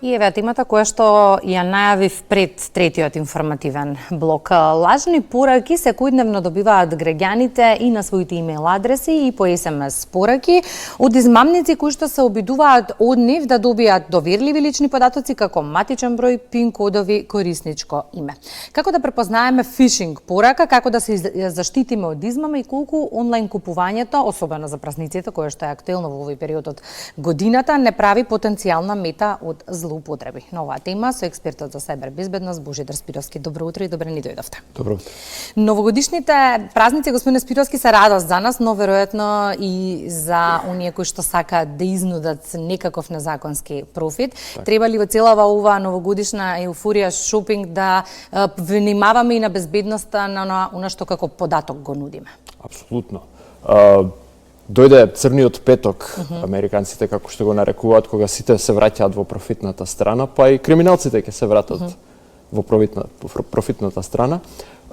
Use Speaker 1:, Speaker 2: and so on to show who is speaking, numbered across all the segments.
Speaker 1: И еве темата која што ја најавив пред третиот информативен блок. Лажни пораки секојдневно добиваат граѓаните и на своите имейл адреси и по SMS пораки од измамници кои што се обидуваат од нив да добијат доверливи лични податоци како матичен број, пин кодови, корисничко име. Како да препознаеме фишинг порака, како да се заштитиме од измама и колку онлайн купувањето, особено за празниците, кое што е актуелно во овој период од годината, не прави потенцијална мета од злоупотреби. На оваа тема со експертот за сајбер безбедност Божидар Спировски. Добро утро и добре ни дојдовте.
Speaker 2: Добро утро.
Speaker 1: Новогодишните празници, господине Спировски, се радост за нас, но веројатно и за оние кои што сакаат да изнудат некаков незаконски профит. Так. Треба ли во целава оваа новогодишна еуфорија шопинг да внимаваме и на безбедноста на она што како податок го нудиме?
Speaker 2: Апсолутно. Дојде црниот петок, американците како што го нарекуваат, кога сите се враќаат во профитната страна, па и криминалците ќе се вратат во профитната страна.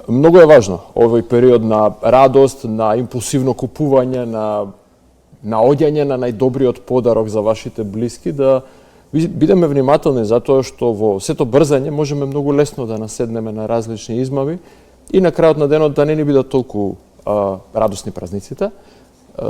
Speaker 2: Многу е важно овој период на радост, на импулсивно купување, на одење на најдобриот подарок за вашите блиски, да бидеме внимателни затоа што во сето брзање можеме многу лесно да наседнеме на различни измами и на крајот на денот да не ни бидат толку радосни празниците.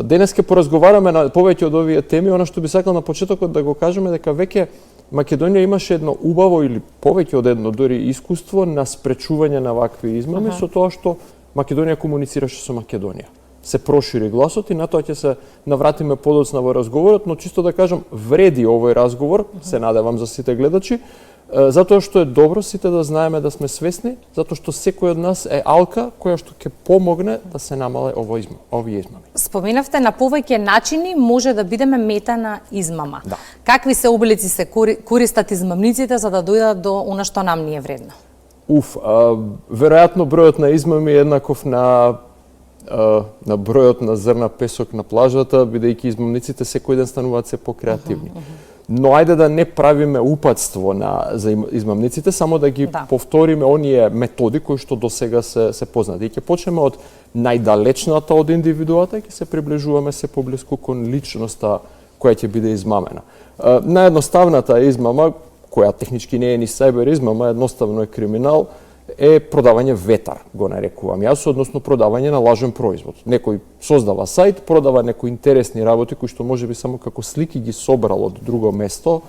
Speaker 2: Денес ќе поразговараме на повеќе од овие теми. Она што би сакал на почетокот да го кажеме дека веќе Македонија имаше едно убаво или повеќе од едно дори искуство на спречување на вакви измами со тоа што Македонија комуницираше со Македонија. Се прошири гласот и на тоа ќе се навратиме подоцна во разговорот, но чисто да кажам, вреди овој разговор, се надевам за сите гледачи, затоа што е добро сите да знаеме, да сме свесни, затоа што секој од нас е алка која што ќе помогне да се намале овие измами.
Speaker 1: Споменавте на повеќе начини може да бидеме мета на измама.
Speaker 2: Да.
Speaker 1: Какви се облици се користат измамниците за да дојдат до она што нам ни е вредно?
Speaker 2: Веројатно бројот на измами е еднаков на бројот на зрна песок на плажата, бидејќи измамниците секој ден стануваат се покреативни. Но ајде да не правиме упатство за измамниците, само да ги повториме оние методи кои што досега се познати. И ќе почнеме од најдалечната од индивидуата и ќе се приближуваме се поблиску кон личноста која ќе биде измамена. Наједноставната измама, која технички не е ни сајбер измама, едноставно е криминал, е продавање ветар, го нарекувам јас, односно продавање на лажен производ. Некој создава сајт, продава некои интересни работи кои што можеби само како слики ги собрал од друго место,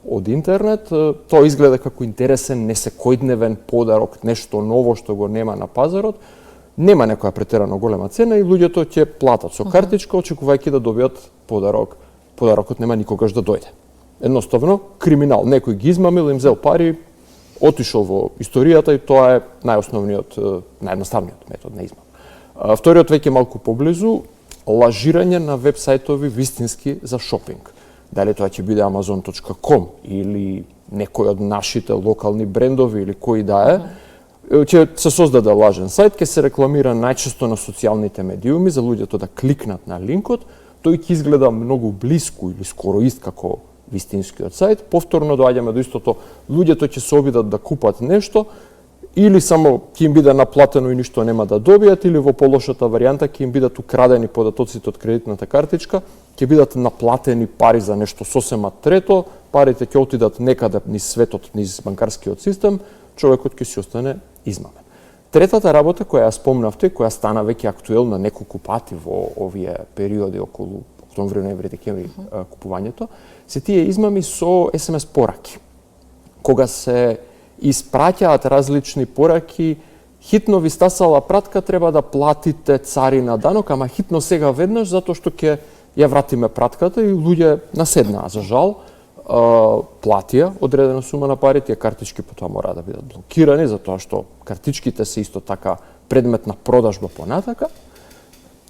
Speaker 2: од интернет. Тоа изгледа како интересен, несекојдневен подарок, нешто ново што го нема на пазарот. Нема некоја претерано голема цена и луѓето ќе платат со картичка, очекувајќи да добијат подарок. Подарокот нема никогаш да дојде. Едноставно, криминал. Некој ги измамил, им зел пари, отишол во историјата и тоа е наједноставниот метод на измама. Вториот веќе малку поблизу, лажирање на веб-сајтови вистински за шопинг. Дали тоа ќе биде amazon.com или некој од нашите локални брендови или кој да е, ќе се создаде лажен сајт, ќе се рекламира најчесто на социјалните медиуми за луѓето да кликнат на линкот, тој ќе изгледа многу блиску или скоро ист како вистинскиот сајт, повторно доаѓаме до истото, луѓето ќе се обидат да купат нешто, или само ќе им биде наплатено и ништо нема да добијат, или во полошата варијанта ќе им бидат украдени податоците од кредитната картичка, ќе бидат наплатени пари за нешто сосема трето, парите ќе отидат некаде низ светот, низ банкарскиот систем, човекот ќе си остане измамен. Третата работа која ја спомнавте, која стана веќе актуелна неколку пати во овие периоди околу октомври, ноември, декември купувањето, се тие измами со SMS пораки. Кога се испраќаат различни пораки, хитно ви стасала пратка, треба да платите царина данок, ама хитно сега веднаш, затоа што ќе ја вратиме пратката и луѓе наседнаа. За жал, платија одредена сума на пари, тие картички потоа мора да бидат блокирани, затоа што картичките се исто така предмет на продажба понатака.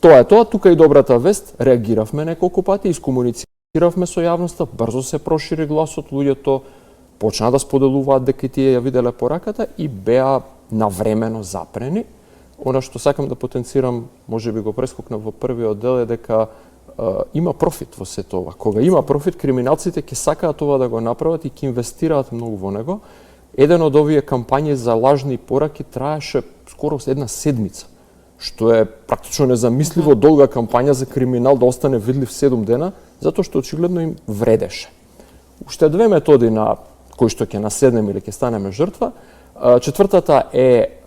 Speaker 2: Тоа е тоа, тука и добрата вест, реагиравме неколку пати, искомунициравме со јавноста, брзо се прошири гласот, луѓето почна да споделуваат дека тие ја виделе пораката и беа навремено запрени. Она што сакам да потенцирам, можеби го прескокнав во првиот дел, е дека има профит во сето ова. Кога има профит, криминалците ќе сакаат ова да го направат и ќе инвестираат многу во него. Еден од овие кампањи за лажни пораки траеше скоро една седмица, што е практично незамисливо долга кампања за криминал да остане видлив 7 дена, затоа што очигледно им вредеше. Уште две методи на кој што ќе наседнеме или ќе станеме жртва. Четвртата е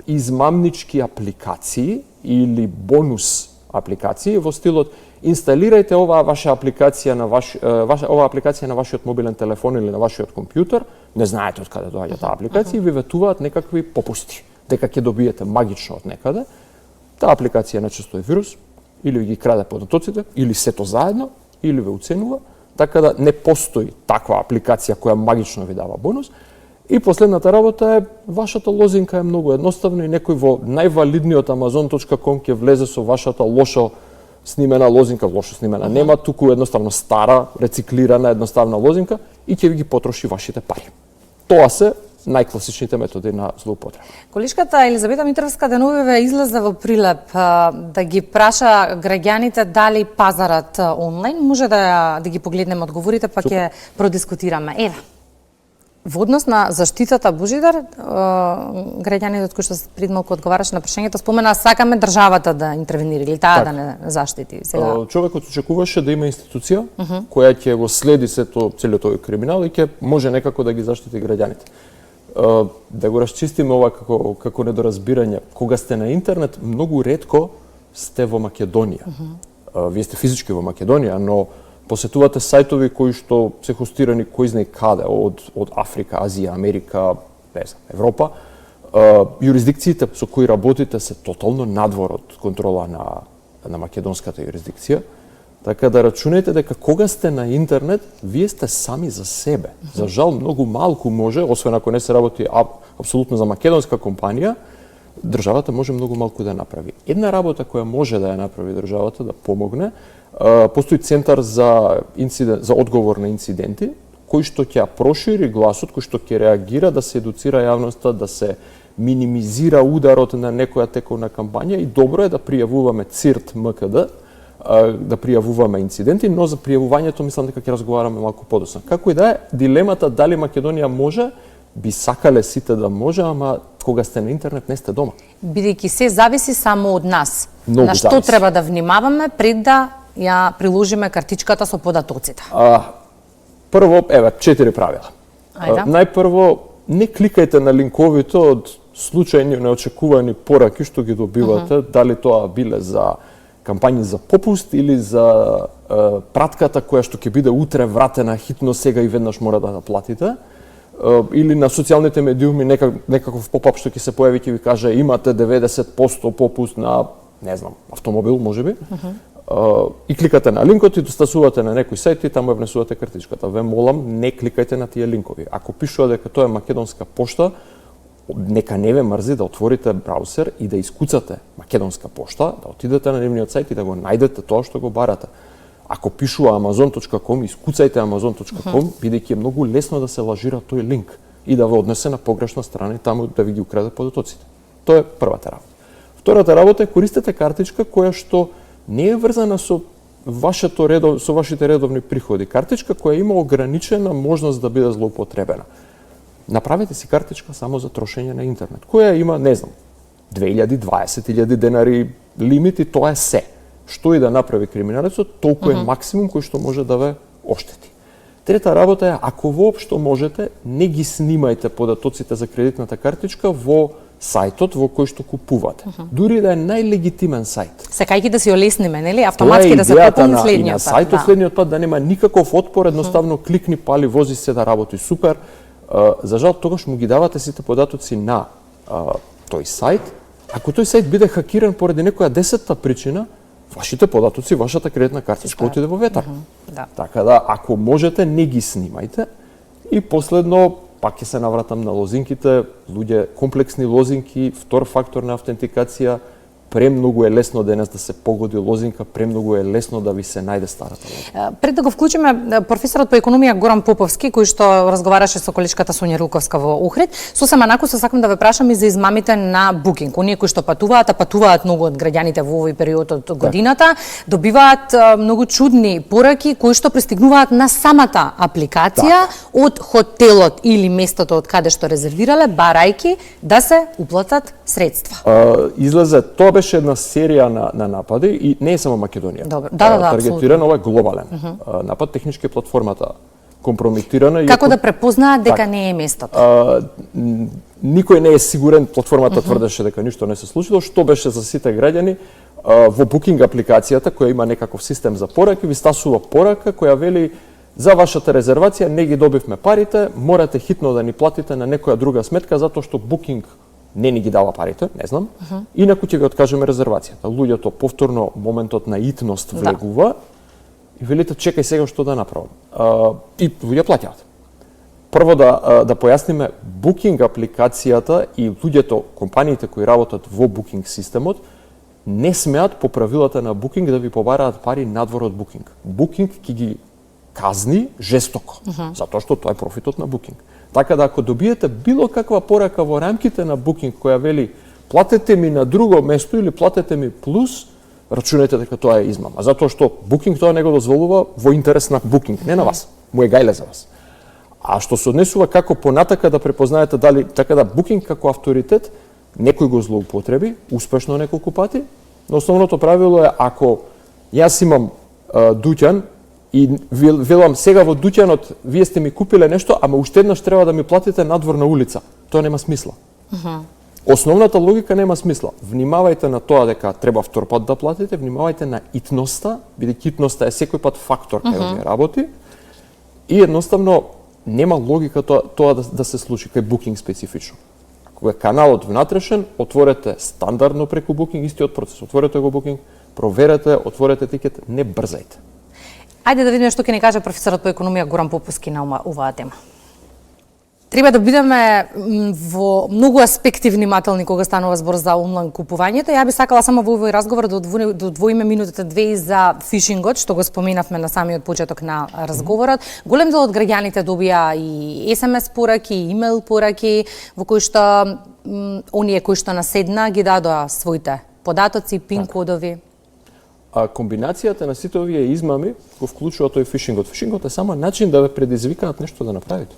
Speaker 2: измамнички апликации или бонус апликации во стилот инсталирајте оваа ваша апликација на оваа апликација на вашиот мобилен телефон или на вашиот компјутер, не знаете од каде доаѓа таа апликација и ви ветуваат некакви попусти, дека ќе добиете магично од некаде. Таа апликација најчесто е вирус, или ви ги краде податоците, или сето заедно, или ве уценува, така да не постои таква апликација која магично ви дава бонус. И последната работа е, вашата лозинка е многу едноставна и некој во највалидниот Amazon.com ќе влезе со вашата лошо снимена лозинка, лошо снимена нема, туку едноставно стара, рециклирана, едноставна лозинка и ќе ви ги потроши вашите пари. Тоа се најкласичните методи на злоупотреба.
Speaker 1: Колишката Елизавета Митровска деновиве излезе во прилеп да ги праша граѓаните дали пазарат онлайн. Може да ги погледнеме одговорите, па ќе продискутираме. Ева. Во однос на заштитата, Божидар, граѓаните од кои што пред малку одговараше на прашањето, спомена сакаме државата да интервенира или таа да не заштити. Сега
Speaker 2: човекот очекуваше да има институција која ќе го следи целиот овој криминал и ќе може некако да ги заштити граѓаните. Да го расчистиме ова како недоразбирање. Кога сте на интернет, многу ретко сте во Македонија. Вие сте физички во Македонија, но посетувате сајтови кои што се хостирани кој знае каде, од Африка, Азија, Америка, не знам, Европа. Юрисдикциите со кои работите се тотално надвор од контрола на македонската юрисдикција. Така да рачунајте дека кога сте на интернет, вие сте сами за себе. За жал, многу малку може, освен ако не се работи апсолутно за македонска компанија, државата може многу малку да направи. Една работа која може да ја направи државата, да помогне, постои центар за одговор на инциденти, кој што ќе прошири гласот, кој што ќе реагира да се едуцира јавноста, да се минимизира ударот на некоја тековна кампања и добро е да пријавуваме ЦИРТ МКД, да пријавуваме инциденти, но за пријавувањето мислам дека ќе разговараме малку подоцна. Како и да е, дилемата дали Македонија може, би сакале сите да може, ама кога сте на интернет не сте дома.
Speaker 1: Бидејќи се зависи само од нас.
Speaker 2: Многу
Speaker 1: на што
Speaker 2: зависи.
Speaker 1: треба да внимаваме пред да ја приложиме картичката со податоците?
Speaker 2: Прво, 4 правила.
Speaker 1: Ајде.
Speaker 2: Најпрво, не кликајте на линковите од случајни неочекувани пораки што ги добивате, дали тоа биле за кампањи за попуст или за пратката која што ќе биде утре вратена хитно сега и веднаш мора да платите, или на социјалните медиуми некаков поп-ап што ќе се појави ќе ви каже имате 90% попуст на, не знам, автомобил можеби. И кликате на линкот и достасувате на некој сајт и таму ја внесувате картичката. Ве молам, не кликајте на тие линкови. Ако пишува дека тоа е македонска пошта, нека не ве мрзи да отворите браузер и да искуцате македонска пошта, да отидете на нивниот сајт и да го најдете тоа што го барате. Ако пишува Amazon.com, искуцајте Amazon.com, бидејќи е многу лесно да се лажира тој линк и да ве однесе на погрешна страна и таму да ви ги украде податоците. Тоа е првата работа. Втората работа е користете картичка која што не е врзана со вашите редовни приходи. Картичка која има ограничена можност да биде злоупотребена. Направете си картичка само за трошење на интернет, која има, не знам, 2000, 20.000 денари лимит и тоа е се. Што и да направи криминалецот, толку е максимум кој што може да ве оштети. Трета работа е, ако воопшто можете, не ги снимајте податоците за кредитната картичка во сајтот во кој што купувате. Дури да е најлегитимен сајт.
Speaker 1: Секајќи да си олесниме, нели? Автоматски да се попълни следниот
Speaker 2: пат. И на сајтот следниот пат да нема никаков отпор, едноставно кликни, пали, вози се да работи супер. За жал, тогаш му ги давате сите податоци на тој сајт. Ако тој сајт биде хакиран поради некоја 10-та причина, вашите податоци, вашата кредитна картичка отиде во ветар. Така да, ако можете, не ги снимајте. И последно, пак ќе се навратам на лозинките, луѓе, комплексни лозинки, втор фактор на автентикација, премногу е лесно денес да се погоди лозинка, премногу е лесно да ви се најде старата лозинка.
Speaker 1: Пред да го вклучиме професорот по економија Горан Поповски, кој што разговараше со колешката Сонја Рилковска во Охрид, сосема накусо сакам да ве прашам и за измамите на Booking. Оние кои што патуваат многу од граѓаните во овој период од годината, добиваат многу чудни пораки кои што пристигнуваат на самата апликација од хотелот или местото од каде што резервирале, барајки да се уплатат средства.
Speaker 2: Излезе, тоа беше една серија на напади и не е само Македонија.
Speaker 1: Добро.
Speaker 2: Таргетиран, ова е глобален напад. Технички платформата компрометирана.
Speaker 1: Како да препознаат дека не е местото?
Speaker 2: Никој не е сигурен, платформата тврдеше дека ништо не се случило, што беше за сите граѓани. Во Booking апликацијата, која има некаков систем за пораки, ви стасува порака која вели за вашата резервација не ги добивме парите, морате хитно да ни платите на некоја друга сметка затоа што Booking не ни ги дава парите, не знам. Инаку ќе ви откажеме резервацијата. Луѓето повторно моментот на итност влегува и велите чекај сега што да направам. И луѓе плаќаат. Прво да појасниме, Booking апликацијата и луѓето, компаниите кои работат во Booking системот, не смеат по правилата на Booking да ви побараат пари надвор од Booking. Booking ќе ги казни жестоко, затоа што тоа е профитот на Booking. Така да ако добиете било каква порака во рамките на Booking која вели платете ми на друго место или платете ми плюс, рачунајте дека тоа е измама. Затоа што Booking тоа не го дозволува во интерес на Booking, не на вас. Му е гајле за вас. А што се однесува како понатака да препознаете дали, така да Booking како авторитет, некој го злоупотреби, успешно неколку пати, но основното правило е ако јас имам дуќан и велам сега во дуќанот вие сте ми купиле нешто, ама уште еднаш треба да ми платите надвор на улица, тоа нема смисла. Основната логика нема смисла. Внимавајте на тоа дека треба втор пат да платите, внимавајте на итноста, бидејќи итноста е секој пат фактор кај овие работи и едноставно нема логика тоа да се случи кај Booking специфично. Кога е каналот внатрешен, отворете стандардно преку Booking, истиот процес. Отворете го Booking, проверете, отворете тикет, не брзајте.
Speaker 1: Ајде да видиме што ќе ни каже професорот по економија Горан Попуски на оваа тема. Треба да бидеме во многу аспекти внимателни кога станува збор за онлайн купувањето. Ја би сакала само во овој разговор да одвоиме минутата две за фишингот, што го споменавме на самиот почеток на разговорот. Голем дел од граѓаните добија и SMS пораки, и имейл пораки, во кои што оние кои што наседна ги дадоа своите податоци, пин кодови.
Speaker 2: А комбинацијата на сите овие измами го вклучува тој фишингот. Фишингот е само начин да ве предизвикаат нешто да направите.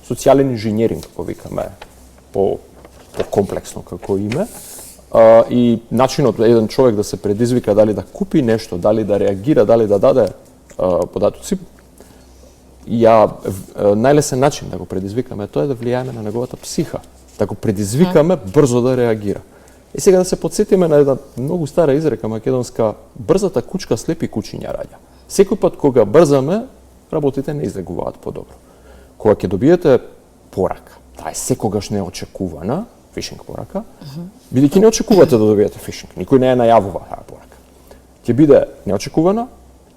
Speaker 2: Социјален инженеринг, како викаме, по комплексно како име. И начинот еден човек да се предизвика дали да купи нешто, дали да реагира, дали да даде податоци, најлесен начин да го предизвикаме тоа е да влијаеме на неговата психа, да го предизвикаме брзо да реагира. И сега да се подсетиме на една многу стара изрека македонска, брзата кучка слепи кучиња раѓа. Секој пат кога брзаме, работите не излегуваат подобро. Кога ќе добиете порака, таа е секогаш неочекувана, фишинг порака, бидејќи не очекувате да добиете фишинг, никој не ја најавува таа порака. Ќе биде неочекувана,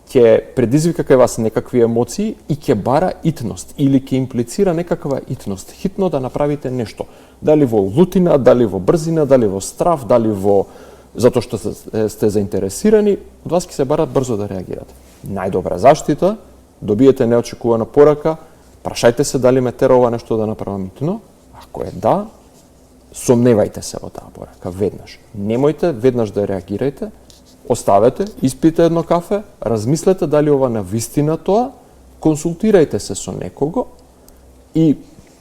Speaker 2: ќе предизвика кај вас некакви емоции и ќе бара итност или ќе имплицира некаква итност, хитно да направите нешто. Дали во лутина, дали во брзина, дали во страв, дали во затоа што сте заинтересирани, од вас ќе се бара брзо да реагирате. Најдобра заштита, добиете неочекувана порака, прашајте се дали ме тера ова нешто да направам итно, ако е да, сомневајте се во таа порака веднаш. Немојте веднаш да реагирајте, оставете, испите едно кафе, размислете дали ова навистина тоа, консултирајте се со некого и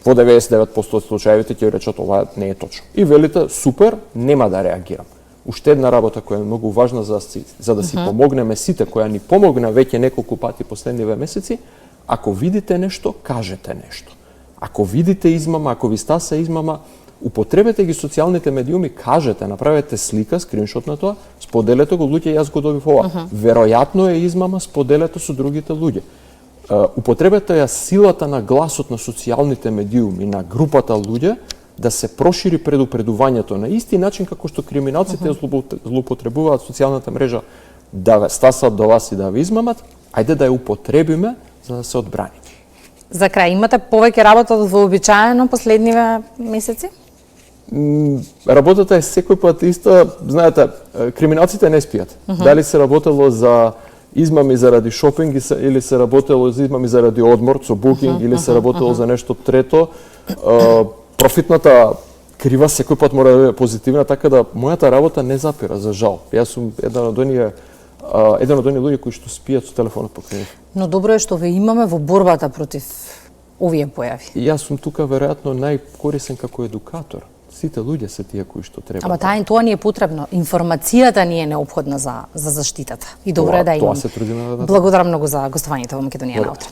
Speaker 2: во 99% од случаевите ќе речат ова не е точно. И велите супер, нема да реагирам. Уште една работа која е многу важна за да си помогнеме сите, која ни помогна веќе неколку пати последниве месеци, ако видите нешто, кажете нешто. Ако видите измама, ако ви стаса измама, употребете ги социјалните медиуми, кажете, направете слика, скриншот на тоа, споделете го, луѓе, јас го добив ова. Веројатно е измама, споделете со другите луѓе. Употребете ја силата на гласот на социјалните медиуми, на групата луѓе, да се прошири предупредувањето на исти начин како што криминалците злоупотребуваат социјалната мрежа да ве стасат до вас и да ве измамат, ајде да ја употребиме за да се одбраниме.
Speaker 1: За крај, имате повеќе работа од вообичаено последниве месеци?
Speaker 2: Работата е секој пат иста, знаете, криминалците не спијат. Дали се работело за измами заради шопинг или се работело за измами заради одмор со Booking или се работело за нешто трето, профитната крива секој пат мора да биде позитивна, така да мојата работа не запира, за жал. Јас сум еден од оние луѓе кои што спијат со телефонот покрај нив.
Speaker 1: Но добро е што ве имаме во борбата против овие појави.
Speaker 2: И јас сум тука веројатно најкорисен како едукатор. Сите луѓе се тие кои што треба.
Speaker 1: Ама тоа ни е потребно. Информацијата ни е неопходна за заштитата. И добро е да имаме.
Speaker 2: Тоа се трудиме да.
Speaker 1: Благодарам многу за гостувањето во Македонија на утре.